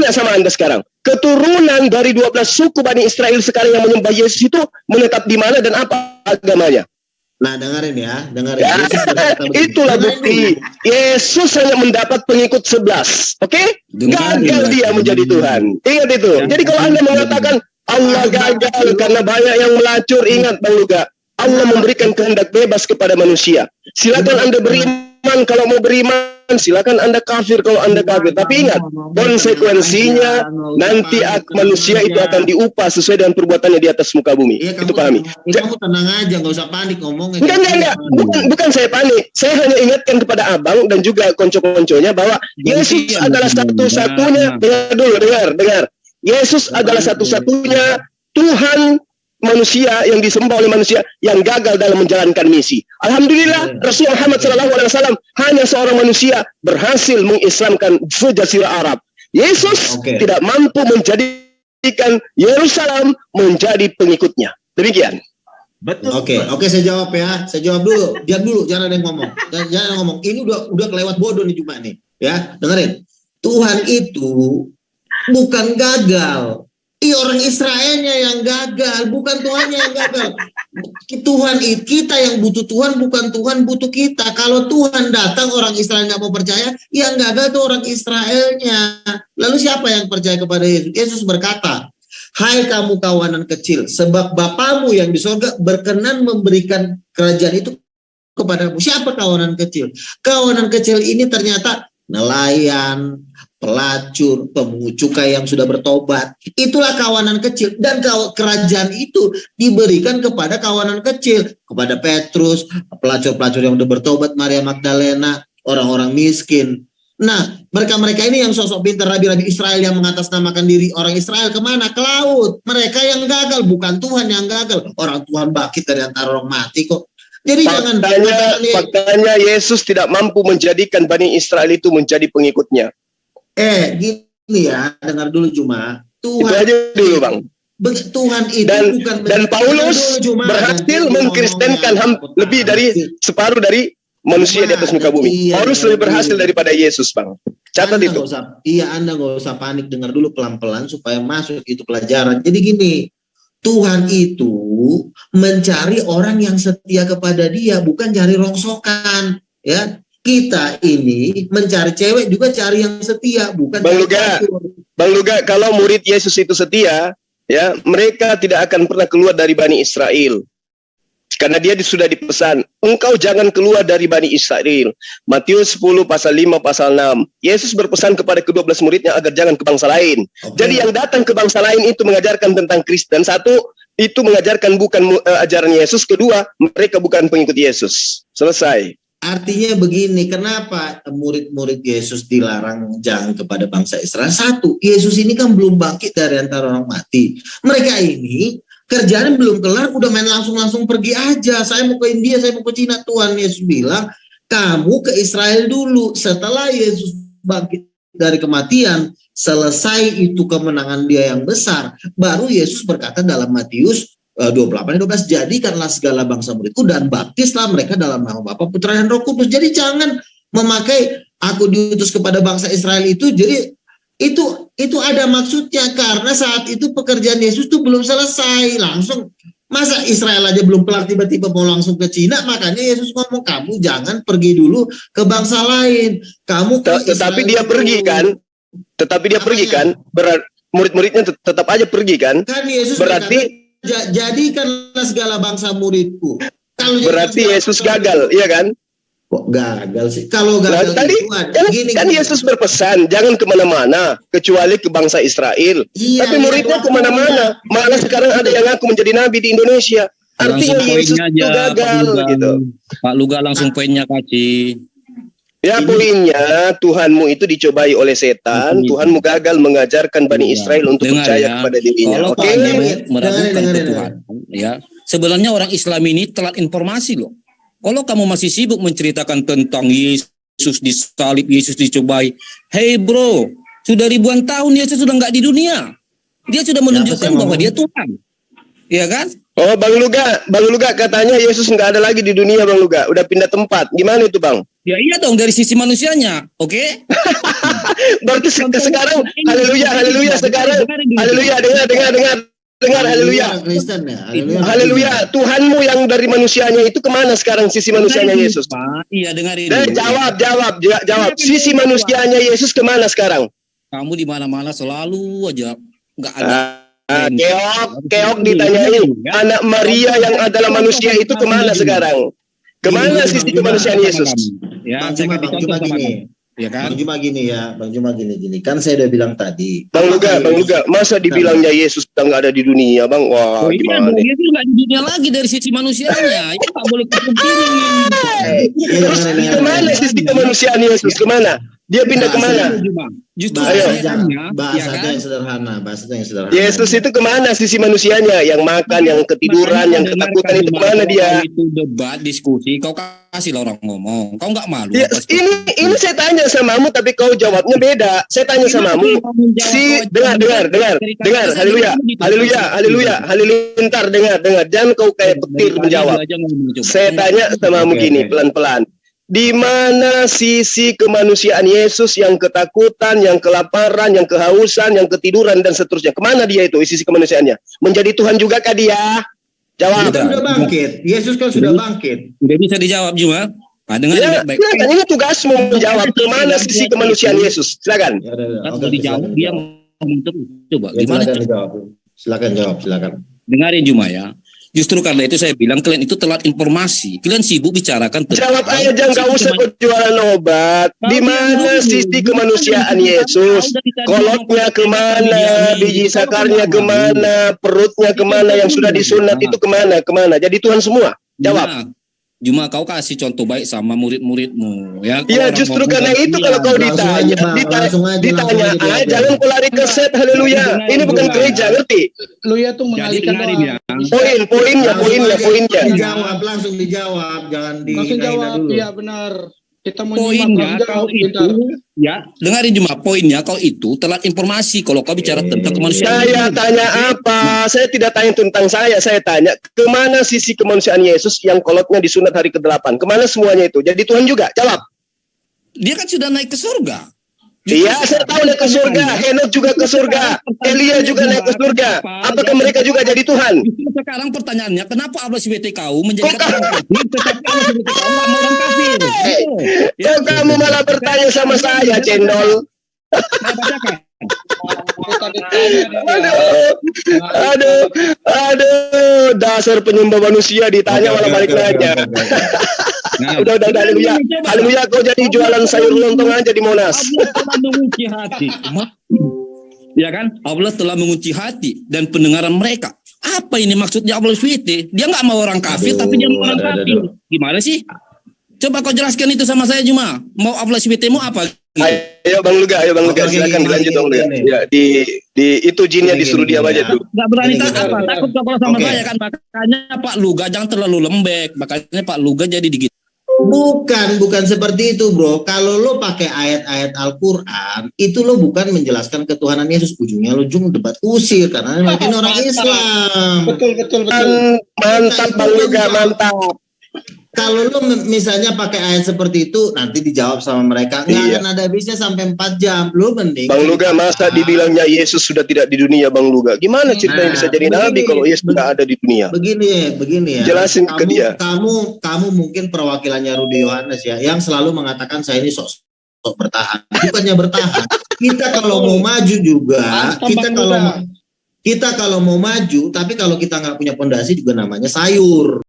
tanya sama Anda sekarang, keturunan dari 12 suku Bani Israel sekarang yang menyembah Yesus itu menetap di mana dan apa agamanya? Nah, dengerin ya. Ya, itulah bukti. Yesus hanya mendapat pengikut 11. Oke? Gagal dia menjadi Tuhan. Ingat itu. Jadi kalau Anda mengatakan Allah gagal karena banyak yang melacur, ingat Bang Luga, Allah memberikan kehendak bebas kepada manusia. Silakan Anda beriman kalau mau beriman, silakan Anda kafir kalau Anda kafir. Tapi ingat, konsekuensinya nanti manusia itu akan diupah sesuai dengan perbuatannya di atas muka bumi. Itu pahami. Kamu tenang aja, nggak usah panik ngomongnya. Enggak. Bukan saya panik. Saya hanya ingatkan kepada abang dan juga konco-konconya bahwa Yesus adalah satu-satunya. Dengar. Yesus adalah satu-satunya Tuhan manusia yang disembah oleh manusia yang gagal dalam menjalankan misi. Alhamdulillah, Rasul Muhammad SAW hanya seorang manusia berhasil mengislamkan sejazirah Arab. Yesus tidak mampu menjadikan Yerusalem menjadi pengikutnya. Demikian. Betul. Oke, saya jawab ya. Saya jawab dulu. Diam dulu, jangan ada yang ngomong. Jangan ngomong. Ini udah kelewat bodoh nih cuma nih. Ya, dengerin. Tuhan itu bukan gagal. Orang Israelnya yang gagal, bukan Tuhannya yang gagal. Tuhan kita yang butuh Tuhan, bukan Tuhan butuh kita. Kalau Tuhan datang orang Israel nggak mau percaya, yang gagal itu orang Israelnya. Lalu siapa yang percaya kepada Yesus? Yesus berkata, hai kamu kawanan kecil, sebab Bapamu yang di sorga berkenan memberikan kerajaan itu kepadamu. Siapa kawanan kecil? Kawanan kecil ini ternyata nelayan, pelacur, pemungut cukai yang sudah bertobat. Itulah kawanan kecil. Dan kerajaan itu diberikan kepada kawanan kecil. Kepada Petrus, pelacur-pelacur yang sudah bertobat, Maria Magdalena, orang-orang miskin. Nah, mereka-mereka ini yang sosok pintar, rabi-rabi Israel yang mengatasnamakan diri orang Israel kemana? Ke laut. Mereka yang gagal, bukan Tuhan yang gagal. Orang Tuhan bangkit dari antara orang mati kok. Jadi faktanya Yesus tidak mampu menjadikan Bani Israel itu menjadi pengikutnya. Gini ya, dengar dulu cuma Tuhan itu aja dulu Bang. Tuhan itu dan Paulus berhasil mengkristenkan lebih dari separuh dari manusia di atas muka bumi. Paulus lebih berhasil daripada Yesus Bang. Catat itu. Anda nggak usah panik, dengar dulu pelan-pelan supaya masuk itu pelajaran. Jadi gini, Tuhan itu mencari orang yang setia kepada Dia, bukan cari rongsokan, ya. Kita ini mencari cewek juga cari yang setia, bukan Bang Luga, kalau murid Yesus itu setia, ya, mereka tidak akan pernah keluar dari Bani Israel. Karena dia sudah dipesan, engkau jangan keluar dari Bani Israel. Matius 10 pasal 5 pasal 6. Yesus berpesan kepada ke-12 muridnya agar jangan ke bangsa lain. Jadi yang datang ke bangsa lain itu mengajarkan tentang Kristen. Satu, itu mengajarkan bukan ajaran Yesus. Kedua, mereka bukan pengikut Yesus. Selesai. Artinya begini, kenapa murid-murid Yesus dilarang jangan kepada bangsa Israel? Satu, Yesus ini kan belum bangkit dari antara orang mati. Mereka ini kerjaan belum kelar, udah main langsung pergi aja. Saya mau ke India, saya mau ke Cina. Tuhan Yesus bilang, kamu ke Israel dulu. Setelah Yesus bangkit dari kematian, selesai itu kemenangan dia yang besar, baru Yesus berkata dalam Matius 28-12, jadikanlah segala bangsa muridku dan baptislah mereka dalam nama Bapa, Putra dan Roh Kudus. Jadi jangan memakai aku diutus kepada bangsa Israel itu. Jadi itu ada maksudnya, karena saat itu pekerjaan Yesus itu belum selesai. Langsung, masa Israel aja belum kelar tiba-tiba mau langsung ke Cina. Makanya Yesus ngomong, kamu jangan pergi dulu ke bangsa lain. Kamu ke tetapi dia pergi kan? Tetapi dia pergi kan? Murid-muridnya tetap aja pergi kan? Kan Yesus berarti jadikanlah segala bangsa muridku. Berarti Yesus gagal, iya kan? Kok gagal sih? Kalau gagal tadi kan Yesus berpesan jangan kemana-mana kecuali ke bangsa Israel. Tapi muridnya kemana-mana. Malah sekarang ada yang ngaku menjadi nabi di Indonesia. Artinya Yesus itu gagal gitu. Pak Luga langsung poinnya kasih. Ya, poinnya Tuhanmu itu dicobai oleh setan. Tuhanmu gagal mengajarkan Bani Israel untuk percaya kepada dirinya. Kalau kamu meragukan ke Tuhan, ya, sebenarnya orang Islam ini telat informasi loh. Kalau kamu masih sibuk menceritakan tentang Yesus disalib, Yesus dicobai, hey bro, sudah ribuan tahun Yesus sudah nggak di dunia. Dia sudah menunjukkan bahwa dia Tuhan, ya kan? Oh, Bang Luga katanya Yesus nggak ada lagi di dunia, Bang Luga. Udah pindah tempat. Gimana itu, Bang? Ya iya dong, dari sisi manusianya, oke? Berarti sekarang, haleluya, sekarang, haleluya, dengar, haleluya. Kristen ya. Haleluya, Tuhanmu yang dari manusianya itu kemana sekarang sisi manusianya Yesus? Iya, dengarin. Jawab. Sisi manusianya Yesus kemana sekarang? Kamu di mana-mana selalu aja nggak ada. Keok ditanyain, anak Maria yang adalah manusia itu kemana sekarang? Kemana sisi kemanusiaan Yesus? Ya, Bang Juma gini. Ya kan? Bang Juma gini. Kan saya udah bilang tadi. Bang Luga, masa dibilangnya Yesus udah nggak ada di dunia, Bang? Wah, gimana? Dia itu nggak di dunia lagi dari sisi manusianya. Itu nggak boleh kupungkiri. Terus kemana sisi kemanusiaan Yesus? Kemana? Dia pindah kemana? Justru bahasanya yang sederhana. Yesus itu kemana sisi manusianya? Yang makan, yang ketiduran, yang ketakutan itu kemana dia? Itu debat, diskusi, kau kasih orang ngomong. Kau nggak malu? Ya, ini saya tanya samamu, tapi kau jawabnya beda. Saya tanya samamu. Dengar. Halilintar, dengar. Jangan kau kayak petir menjawab. Saya tanya samamu gini, pelan-pelan. Di mana sisi kemanusiaan Yesus yang ketakutan, yang kelaparan, yang kehausan, yang ketiduran dan seterusnya? Kemana dia itu sisi kemanusiaannya? Menjadi Tuhan juga kah dia? Jawab. Dia sudah bangkit. Yesus kan sudah bangkit. Udah bisa dijawab juga. Dengar baik. Silakan, ini tugasmu menjawab kemana sisi kemanusiaan Yesus. Silakan. Kalau dijawab dia ngomong terus. Coba gimana? Silakan jawab. Dengarin Juma ya. Justru karena itu saya bilang kalian itu telat informasi. Kalian sibuk bicarakan tentang... Jawab aja, jangan gak usah kau jualan obat. Di mana sisi kemanusiaan Yesus? Kolotnya kemana? Biji sakarnya kemana? Perutnya kemana? Yang sudah disunat itu kemana? Jadi Tuhan semua. Jawab. Cuma kau kasih contoh baik sama murid-muridmu ya. Iya, justru karena itu kalau kau ditanya, jangan kau lari ke set. Haleluya. Ini bukan gereja, ngerti? Lu ya tuh mengalihkan ya. Poinnya. Langsung dijawab, jangan langsung jawab. Iya benar. Kita mau poinnya kau itu ya, dengarin cuma poinnya kau itu telat informasi kalau kau bicara tentang kemanusiaan. Saya tanya apa? Saya tidak tanya tentang saya tanya kemana sisi kemanusiaan Yesus yang kolotnya disunat hari ke-8? Kemana semuanya itu? Jadi Tuhan juga, jawab. Dia kan sudah naik ke surga. Iya, saya tahu naik ke surga. Henok juga ke surga. Elia juga naik ke surga. Apakah mereka juga jadi Tuhan? Sekarang pertanyaannya, kenapa Allah SWT kau menjadikan orang kafir, tetapi Allah SWT kau nggak mau orang kafir? Kok kamu malah bertanya sama saya, cendol? Aduh, dasar penyembah manusia ditanya malah balik nanya. Udah, haleluya, kau jadi jualan sayur lontong aja di Monas. Allah telah mengunci hati, ya kan? Allah telah mengunci hati dan pendengaran mereka. Apa ini maksudnya Allah SWT? Dia nggak mau orang kafir, tapi dia mau orang kafir. Gimana sih? Coba kau jelaskan itu sama saya Juma. Mau Allah SWT mau apa? Ayo Bang Luga, silakan dilanjut Bang Luga. Ya, di itu jinnya disuruh diam aja tuh. Nggak berani apa? Takut kalau sama saya kan, makanya Pak Luga jangan terlalu lembek. Makanya Pak Luga jadi digigit. Bukan seperti itu, bro. Kalau lo pakai ayat-ayat Al-Quran, itu lo bukan menjelaskan ketuhanan Yesus. Ujungnya lo debat usir karena mungkin orang Islam. Betul. Mantap Bang Luga, mantap. Kalau lo misalnya pakai ayat seperti itu, nanti dijawab sama mereka. Nggak akan ada habisnya sampai 4 jam. Lo mending. Bang Luga, masa dibilangnya Yesus sudah tidak di dunia, Bang Luga? Gimana ceritanya bisa jadi nabi kalau Yesus tidak ada di dunia? Begini ya. Jelasin ke dia. Kamu mungkin perwakilannya Rudi Yohanes ya, yang selalu mengatakan saya ini sok bertahan. Bukannya bertahan. Kita kalau mau maju juga, kita kalau mau maju, tapi kalau kita nggak punya pondasi juga namanya sayur.